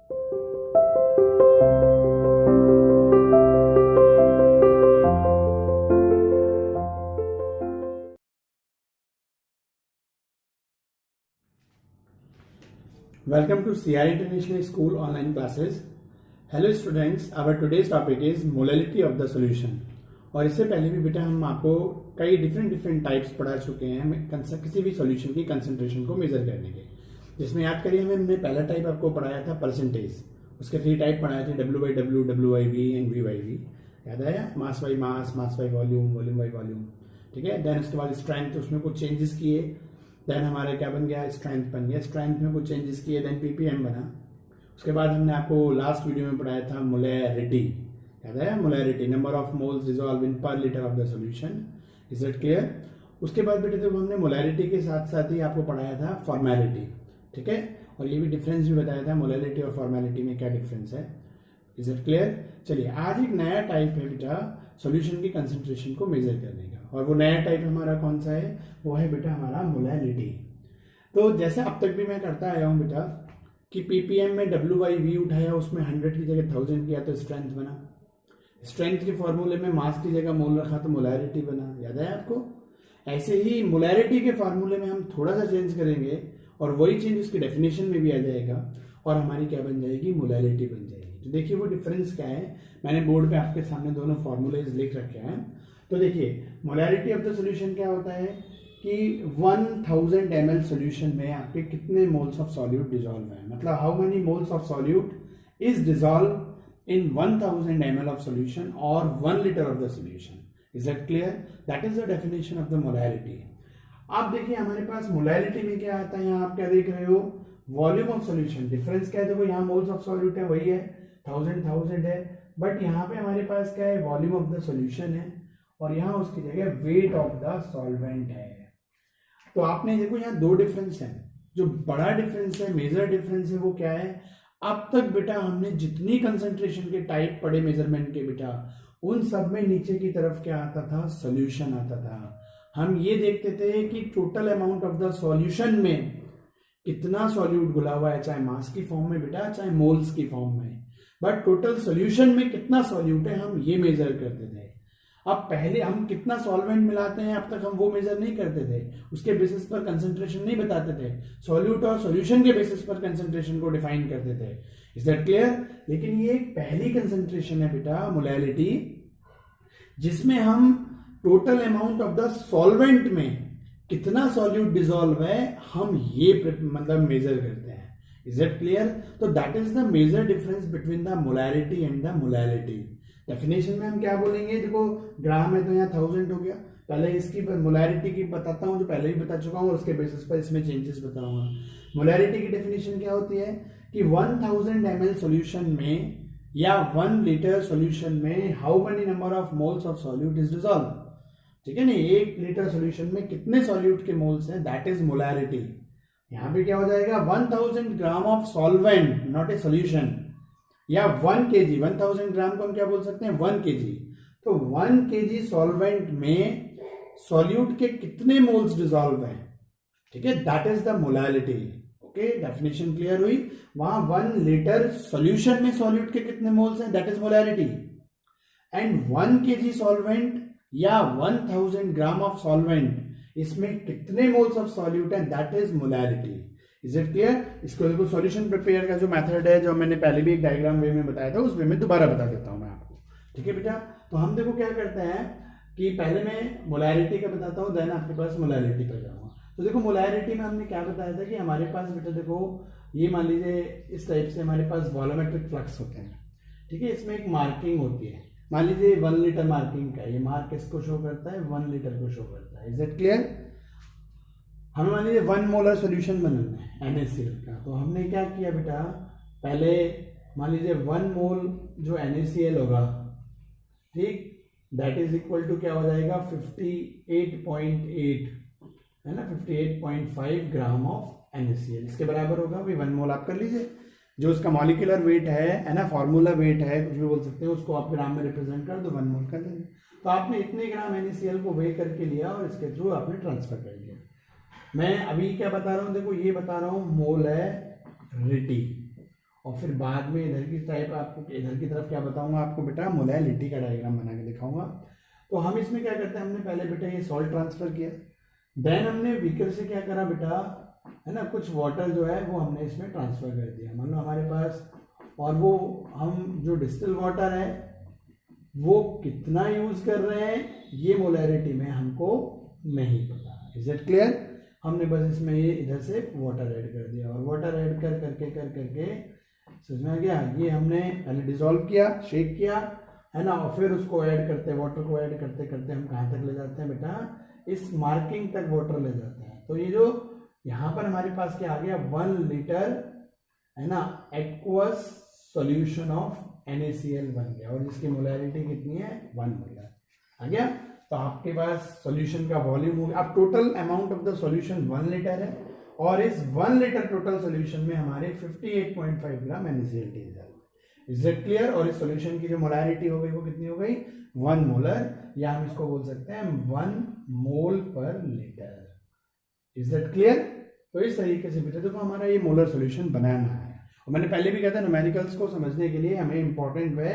Welcome to CR International School online classes. Hello students, our today's topic is molality of the solution. और इससे पहले भी बेटा हम आपको कई डिफरेंट टाइप्स पढ़ा चुके हैं किसी भी सॉल्यूशन की कंसंट्रेशन को मेजर करने के, जिसमें याद करिए हमने पहला टाइप आपको पढ़ाया था परसेंटेज, उसके 3 टाइप पढ़ाए थे W/W, WIV एंड V/V. याद आया? Mass by mass, mass by volume, volume by volume. ठीक है. देन उसके बाद स्ट्रेंथ, उसमें कुछ चेंजेस किए. देन हमारा क्या बन गया? स्ट्रेंथ बन गया. स्ट्रेंथ में कुछ चेंजेस किए, देन ppm बना. उसके बाद हमने आपको लास्ट वीडियो में पढ़ाया था मोलैरिटी. याद है? Molarity, number of moles dissolve in per litre of the solution. Is it clear? उसके बाद बेटे देखो हमने मोलैरिटी के साथ साथ ही आपको पढ़ाया था फॉर्मेलिटी. ठीक है. और ये भी डिफरेंस भी बताया था मोलैरिटी और फॉर्मेलिटी में क्या डिफरेंस है. Is it clear? चलिए, आज एक नया टाइप है बेटा सॉल्यूशन की कंसंट्रेशन को मेजर करने का, और वो नया टाइप हमारा कौन सा है? वो है बेटा हमारा मोलैरिटी. तो जैसे अब तक भी मैं करता आया हूं बेटा कि ppm में W/V उठाया, उसमें 100 की जगह 1000 किया तो स्ट्रेंथ बना. स्ट्रेंथ के फॉर्मूले में मास की जगह मोल रखा तो मोलैरिटी बना. याद है आपको? ऐसे ही मोलैरिटी के फॉर्मूले में हम थोड़ा सा चेंज करेंगे और वही चेंज उसकी डेफिनेशन में भी आ जाएगा और हमारी क्या बन जाएगी? मोलैरिटी बन जाएगी. तो देखिए वो डिफरेंस क्या है. मैंने बोर्ड पे आपके सामने दोनों फॉर्मूलेज लिख रखे हैं. तो देखिए मोलैरिटी ऑफ द सॉल्यूशन क्या होता है कि 1000 ml सॉल्यूशन में आपके कितने मोल्स ऑफ सॉल्यूट डिसॉल्व है, मतलब how many moles of solute is dissolve in 1000 ml of solution और 1 litre of the solution. Is that clear? That is the definition of the molarity. आप देखिए हमारे पास molarity में क्या आता है. यहाँ आप क्या देख रहे हो? Volume of solution. डिफरेंस क्या है? देखो यहाँ मोल्स ऑफ सॉल्यूट है वही है, 1000 है, बट यहाँ पे हमारे पास क्या है? वॉल्यूम ऑफ द सॉल्यूशन है, और यहाँ उसकी जगह वेट ऑफ द सॉल्वेंट है. तो आपने देखो यहाँ 2 डिफरेंस है. जो बड़ा डिफरेंस है, मेजर डिफरेंस है, वो क्या है? अब तक बेटा हमने जितनी कंसंट्रेशन के टाइप पढ़े मेजरमेंट के बेटा, उन सब में नीचे की तरफ क्या आता था? सॉल्यूशन आता था. हम ये देखते थे कि total amount of the solution में कितना सॉल्यूट घुला हुआ है, चाहे मास की फॉर्म में बेटा, चाहे मोल्स की फॉर्म में, बट टोटल सॉल्यूशन में कितना सॉल्यूट है हम ये मेजर करते थे. अब पहले हम कितना सॉल्वेंट मिलाते हैं अब तक हम वो मेजर नहीं करते थे, उसके बेसिस पर कंसंट्रेशन नहीं बताते थे. सॉल्यूट और सॉल्यूशन के बेसिस पर कंसंट्रेशन को डिफाइन करते थे. Is that clear? लेकिन ये एक पहली कंसंट्रेशन है बेटा मोलैरिटी, जिसमें हम total amount of the solvent में कितना सॉल्यूट डिसॉल्व है हम ये मतलब मेजर करते हैं. Is it clear? तो that is the major difference between the molarity and the molality. Definition में हम क्या बोलेंगे? देखो ग्राम है तो यहाँ 1000 हो गया. पहले इसकी मोलैरिटी की बताता हूँ जो पहले ही बता चुका हूँ, उसके बेसिस पर इसमें चेंजेस बताऊंगा. मोलैरिटी की डेफिनेशन क्या होती है कि 1000 ml सॉल्यूशन में या 1 लीटर सॉल्यूशन में how many number of moles of solute is dissolve. ठीक है नहीं? 1 लीटर सॉल्यूशन में कितने सॉल्यूट के मोल्स हैं, दैट इज मोलैरिटी. यहाँ पे क्या हो जाएगा? 1000 gram of solvent, not a solution, या 1 kg. 1000 ग्राम को हम क्या बोल सकते हैं? 1 kg. तो 1 kg सॉल्वेंट में सॉल्यूट के कितने मोल्स डिसॉल्व हैं. ठीक है? That is the molality. Okay, definition clear हुई? वहां 1 लीटर सॉल्यूशन में सॉल्यूट के कितने मोल्स हैं, that is molarity. And 1 kg solvent या 1000 ग्राम ऑफ सॉल्वेंट, इसमें कितने मोल्स ऑफ सॉल्यूट हैं, that is molarity. Is it clear? इसको देखो सॉल्यूशन प्रिपेयर का जो मेथड है, जो मैंने पहले भी एक डायग्राम वे में बताया था, उस वे में दोबारा बता देता हूं मैं आपको. ठीक है बेटा? तो हम देखो क्या करते हैं कि पहले मैं मोलैरिटी का बताता हूं, देन आपके पास मोलैलिटी पर जाऊंगा. तो देखो मोलैरिटी में हमने क्या बताया था कि हमारे पास बेटा देखो ये मान लीजिए इस टाइप से हमारे पास वॉल्यूमेट्रिक फ्लक्स होते हैं. ठीक है? इसमें एक मार्किंग होती है. मान लीजिए 1 लीटर मार्किंग का, ये मार्क किसको शो करता है? 1 लीटर को शो करता है. Is it clear? हमें मान लीजिए 1 मोलर सोल्यूशन बनाना है NaCl का. तो हमने क्या किया बेटा, पहले मान लीजिए 1 मोल जो NaCl होगा, ठीक, दैट इज इक्वल टू क्या हो जाएगा? 58.8 है ना, 58.5 ग्राम ऑफ NaCl. इसके बराबर होगा. भाई 1 मोल आप कर लीजिए, जो उसका मॉलिक्यूलर वेट है ना, फॉर्मूला वेट है, कुछ भी बोल सकते हैं, उसको आप ग्राम में रिप्रेजेंट कर दो, 1 मोल कर देंगे. तो आपने इतने ग्राम NaCl को वे करके लिया और इसके थ्रू आपने ट्रांसफर कर दिया. मैं अभी क्या बता रहा हूं? देखो ये बता रहा हूं मोल है रिटी, और फिर बाद में इधर की तरफ क्या बताऊंगा आपको बेटा, मोलैलिटी का डायग्राम बना के दिखाऊंगा। तो हम इसमें क्या करते हैं, हमने पहले बेटा ये सॉल्ट ट्रांसफर किया, देन हमने बीकर से क्या करा बेटा, है ना, कुछ वाटर जो है वो हमने इसमें ट्रांसफर कर दिया, मान लो हमारे पास, और वो हम जो डिस्टिल वाटर है वो कितना यूज कर रहे हैं ये मोलैरिटी में हमको नहीं पता। Is it clear? हमने बस इसमें ये इधर से वाटर ऐड कर दिया, और वाटर ऐड कर करके समझ में आ गया, ये हमने पहले डिसॉल्व किया, शेक किया, है ना, और फिर उसको ऐड करते, वाटर को ऐड करते करते हम कहाँ तक ले जाते हैं बेटा, इस मार्किंग तक वाटर ले जाते हैं। तो ये जो यहाँ पर हमारे पास क्या आ गया, 1 लीटर, है ना, एक्वस सॉल्यूशन ऑफ NaCl बन गया, और जिसकी मोलैरिटी कितनी है, 1 मोलर आ गया। तो आपके पास सॉल्यूशन का वॉल्यूम हो गया। अब total amount of the solution 1 litre है, और इस 1 लीटर टोटल सॉल्यूशन में हमारे 58.5 ग्राम NaCl है। Is it clear? और इस सॉल्यूशन की जो मोलैरिटी हो गई वो कितनी हो गई, 1 मोलर, या हम इसको बोल सकते हैं 1 मोल पर लीटर। Is it clear? तो इस तरीके से बेटा देखो हमारा ये मोलर सॉल्यूशन बनाना है। और मैंने पहले भी कहा था न्यूमेरिकल्स को समझने के लिए हमें इंपॉर्टेंट है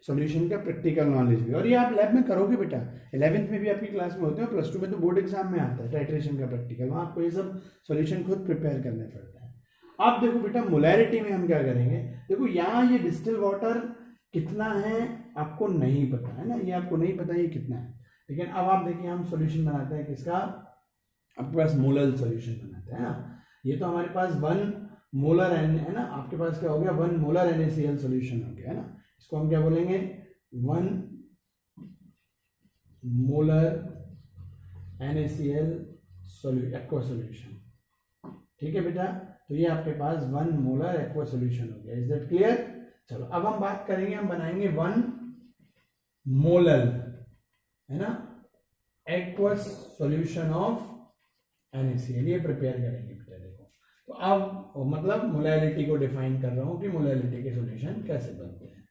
सॉल्यूशन का प्रैक्टिकल नॉलेज भी, और ये आप लैब में करोगे बेटा, 11th में भी आपकी क्लास में होते हैं, प्लस 2 में तो बोर्ड एग्जाम में आता है टाइट्रेशन का प्रैक्टिकल, वहाँ आपको ये सब सॉल्यूशन खुद प्रिपेयर करने पड़ते हैं। अब देखो बेटा मोलैरिटी में हम क्या करेंगे, देखो यहाँ ये डिस्टिल वाटर कितना है आपको नहीं पता है ना, ये आपको नहीं पता ये कितना है, लेकिन अब आप देखिए हम सॉल्यूशन बनाते हैं किसका, आपके पास मोलर सॉल्यूशन बनाते हैं ना, ये तो हमारे पास 1 मोलर है ना, आपके पास क्या हो गया, 1 मोलर NaCl सॉल्यूशन हो गया है ना, इसको हम क्या बोलेंगे, 1 मोलर NaCl एक्वा सॉल्यूशन। ठीक है बेटा, तो ये आपके पास 1 मोलर एक्वा सॉल्यूशन हो गया। Is that clear? चलो अब हम बात करेंगे, हम बनाएंगे 1 मोलर, है ना, एक्वस सॉल्यूशन ऑफ NaCl, ये प्रिपेयर करेंगे बेटा। देखो तो अब मतलब मोलैरिटी को डिफाइन कर रहा हूं कि मोलैरिटी के सॉल्यूशन कैसे बनते हैं।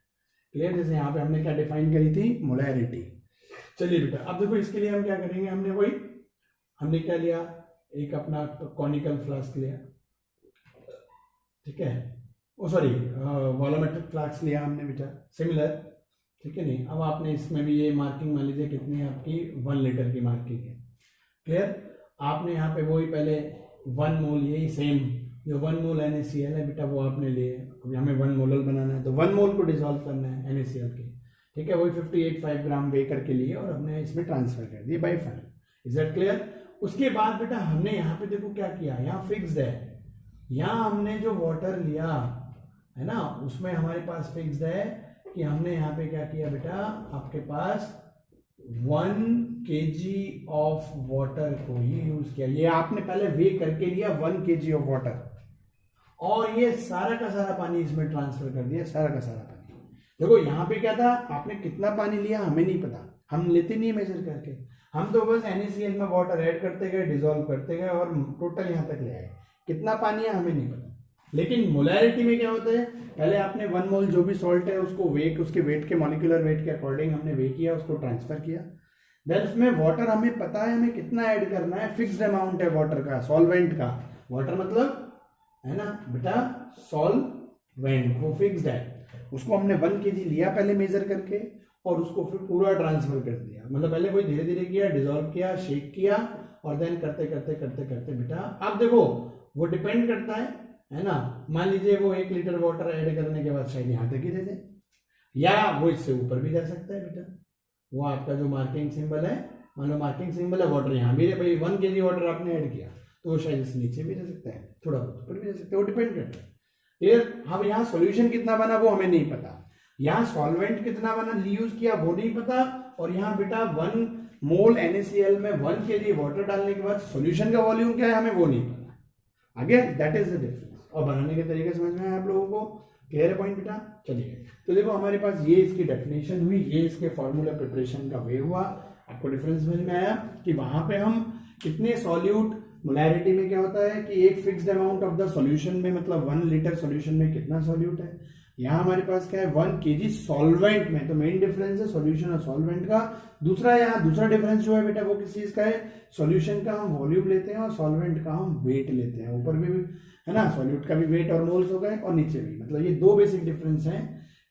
क्लियर? जैसे यहाँ पे हमने क्या डिफाइन करी थी, मोलैरिटी। चलिए बेटा अब देखो इसके लिए हम क्या करेंगे, हमने क्या लिया, एक अपना कॉनिकल फ्लास्क लिया, ठीक है, ओ सॉरी वॉलोमेट्रिक फ्लास्क लिया हमने बेटा, सिमिलर, ठीक है नहीं। अब आपने इसमें भी ये मार्किंग मान लीजिए कितनी है आपकी, 1 लीटर की मार्किंग है। क्लियर? आपने यहाँ पे वही पहले 1 मोल, यही सेम जो 1 मोल NaCl है बेटा वो आपने लिए, अभी हमें 1 मोलर बनाना है तो 1 मोल को डिसॉल्व करना है NaCl के, ठीक है, वही 58.5 ग्राम वे करके लिए और हमने इसमें ट्रांसफर कर दिए by fun. Is that clear? उसके बाद बेटा हमने यहाँ पे देखो क्या किया, यहाँ फिक्स्ड है, यहाँ हमने जो वाटर लिया है ना उसमें हमारे पास फिक्स्ड है कि हमने यहाँ पे क्या किया बेटा, आपके पास 1 kg ऑफ वाटर को ही यूज किया। ये आपने पहले वे करके लिया 1 kg ऑफ वाटर, और ये सारा का सारा पानी इसमें ट्रांसफर कर दिया, सारा का सारा पानी। देखो यहाँ पे क्या था, आपने कितना पानी लिया हमें नहीं पता, हम लेते नहीं मेजर करके, हम तो बस NaCl में वाटर ऐड करते गए, डिसॉल्व करते गए और टोटल यहाँ तक ले आए, कितना पानी है हमें नहीं पता। लेकिन मोलैरिटी में क्या होता है, पहले आपने 1 मोल जो भी सॉल्ट है उसको उसके वेट के, मॉलिक्यूलर वेट के अकॉर्डिंग हमने वे किया, उसको ट्रांसफर किया, देन उसमें वाटर हमें पता है हमें कितना ऐड करना है, फिक्स्ड अमाउंट है वाटर का, सॉल्वेंट का, वाटर मतलब है ना बेटा सॉल्वेंट, वो फिक्स्ड है, उसको हमने 1 kg लिया पहले मेजर करके और उसको फिर पूरा ट्रांसफर कर दिया, मतलब पहले वही धीरे धीरे किया, डिसॉल्व किया, शेक किया और देन करते करते करते करते बेटा अब देखो वो डिपेंड करता है ना, मान लीजिए वो 1 लीटर वाटर ऐड करने के बाद शायद यहाँ तक ही दे दे, या वो इससे ऊपर भी जा सकता है बेटा, वो आपका जो मार्किंग सिंबल है, मान लो मार्किंग सिंबल है, वाटर यहाँ भी भाई 1 kg वाटर आपने ऐड किया तो वो शायद इस नीचे भी जा सकता है, थोड़ा बहुत ऊपर भी जा सकता है, वो डिपेंड करता है। क्लियर? हम यहाँ सॉल्यूशन कितना बना वो हमें नहीं पता, यहाँ सॉल्वेंट कितना बना यूज किया वो नहीं पता, और यहाँ बेटा 1 मोल NaCl में 1 kg वाटर डालने के बाद सॉल्यूशन का वॉल्यूम क्या है हमें वो नहीं पता। आगे दैट इज द डिफरेंस, और बनाने के तरीके समझ में आया आप लोगों को? क्लियर है पॉइंट बेटा? चलिए तो देखो हमारे पास ये इसकी डेफिनेशन हुई, ये इसके फॉर्मूला प्रिपरेशन का वे हुआ, आपको डिफरेंस समझ में आया कि वहां पे हम कितने सॉल्यूट, मोलैरिटी में क्या होता है कि एक fixed amount of the solution में, मतलब 1 लीटर सॉल्यूशन में कितना सॉल्यूट है, यहाँ हमारे पास क्या है 1 kg सॉल्वेंट में, तो मेन डिफरेंस है सॉल्यूशन और सॉल्वेंट का। दूसरा यहाँ दूसरा डिफरेंस जो है बेटा वो किस चीज का है, सॉल्यूशन का हम वॉल्यूम लेते हैं और सॉल्वेंट का हम वेट लेते हैं। ऊपर भी है ना, सॉल्यूट का भी वेट और मोल्स हो गए और नीचे भी, मतलब ये दो बेसिक डिफरेंस हैं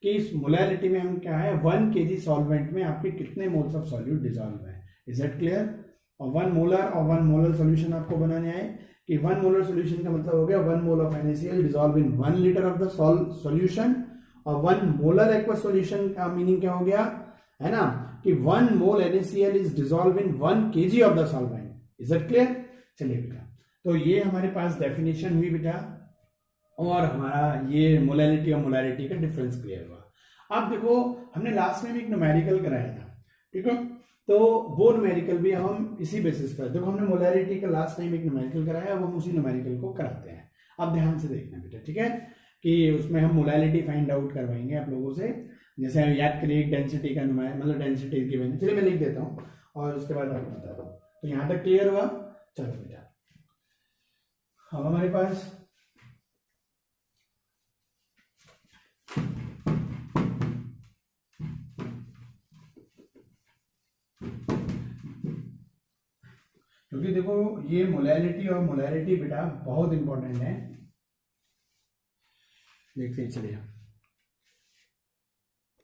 कि इस मोलैलिटी में हम क्या है 1 kg सॉल्वेंट में आपके कितने मोल्स ऑफ सॉल्यूट डिजॉल्व है। Is that clear? और 1 मोलर और 1 मोलर सोल्यूशन आपको बनाने आए कि 1 मोलर सोल्यूशन का मतलब हो गया 1 mole of NaCl dissolve in 1 litre of the solution, और 1 मोलर एक्वा सोल्यूशन का मीनिंग क्या हो गया, है ना, कि 1 मोल NaCl is dissolve in 1 kg of the solvent. Is that clear? चलिए बेटा, तो ये हमारे पास डेफिनेशन हुई बेटा, और हमारा ये मोलैलिटी और मोलैरिटी का डिफरेंस क्लियर हुआ। अब देखो हमने लास्ट में भी एक न्यूमेरिकल कराया था, ठीक है, तो वो न्यूमेरिकल भी हम इसी बेसिस पर, देखो हमने मोलैरिटी का लास्ट टाइम एक न्यूमेरिकल कराया, अब हम उसी न्यूमेरिकल को कराते हैं। अब ध्यान से देखना बेटा, ठीक है, कि उसमें हम मोलैलिटी फाइंड आउट करवाएंगे आप लोगों से, जैसे याद करिए डेंसिटी का मतलब डेंसिटी की वैल्यू, चलिए मैं लिख देता हूँ और उसके बाद आपको बताता हूँ। तो यहाँ तक क्लियर हुआ? चलो बेटा, अब हमारे पास क्योंकि देखो ये मोलैलिटी और मोलैरिटी बेटा बहुत इंपॉर्टेंट है, देखते चलिए।